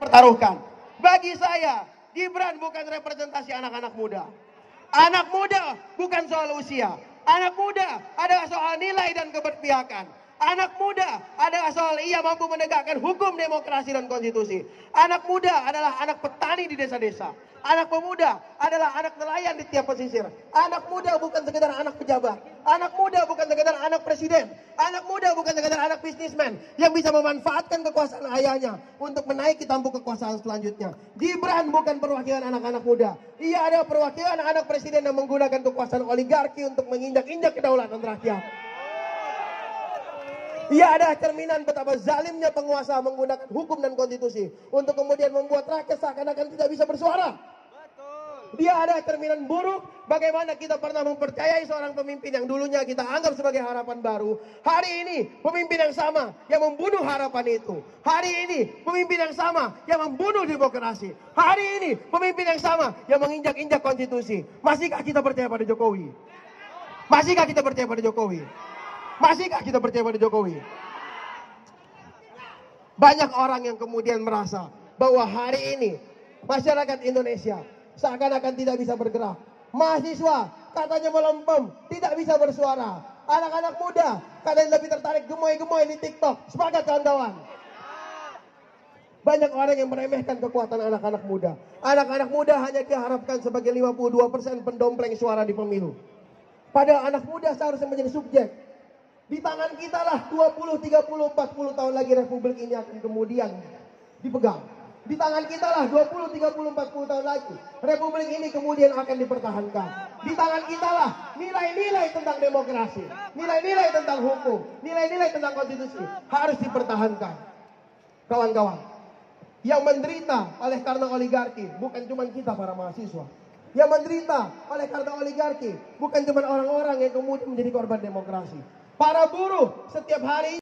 pertaruhkan. Bagi saya, Gibran bukan representasi anak-anak muda. Anak muda bukan soal usia. Anak muda adalah soal nilai dan keberpihakan. Anak muda adalah soal ia mampu menegakkan hukum, demokrasi, dan konstitusi. Anak muda adalah anak petani di desa-desa. Anak pemuda adalah anak nelayan di tiap pesisir. Anak muda bukan sekedar anak pejabat. Anak muda bukan sekedar anak presiden. Anak muda bukan sekedar anak bisnismen yang bisa memanfaatkan kekuasaan ayahnya untuk menaiki tampuk kekuasaan selanjutnya. Gibran bukan perwakilan anak-anak muda. Ia adalah perwakilan anak presiden yang menggunakan kekuasaan oligarki untuk menginjak-injak kedaulatan rakyat. Ia adalah cerminan betapa zalimnya penguasa menggunakan hukum dan konstitusi untuk kemudian membuat rakyat seakan-akan tidak bisa bersuara. Dia adalah cerminan buruk bagaimana kita pernah mempercayai seorang pemimpin yang dulunya kita anggap sebagai harapan baru. Hari ini pemimpin yang sama yang membunuh harapan itu. Hari ini pemimpin yang sama yang membunuh demokrasi. Hari ini pemimpin yang sama yang menginjak-injak konstitusi. Masihkah kita percaya pada Jokowi? Masihkah kita percaya pada Jokowi? Masihkah kita percaya pada Jokowi? Banyak orang yang kemudian merasa bahwa hari ini masyarakat Indonesia seakan-akan tidak bisa bergerak. Mahasiswa katanya melempem, tidak bisa bersuara. Anak-anak muda katanya lebih tertarik gemoy-gemoy di TikTok. Sepakat kawan-kawan? Banyak orang yang meremehkan kekuatan anak-anak muda. Anak-anak muda hanya diharapkan sebagai 52% pendompleng suara di pemilu. Padahal anak muda seharusnya menjadi subjek. Di tangan kita lah 20, 30, 40 tahun lagi republik ini akan kemudian dipegang. Di tangan kita lah 20, 30, 40 tahun lagi republik ini kemudian akan dipertahankan. Di tangan kita lah nilai-nilai tentang demokrasi, nilai-nilai tentang hukum, nilai-nilai tentang konstitusi harus dipertahankan. Kawan-kawan, yang menderita oleh karena oligarki bukan cuma kita para mahasiswa. Yang menderita oleh karena oligarki bukan cuma orang-orang yang kemudian menjadi korban demokrasi. Para buruh setiap hari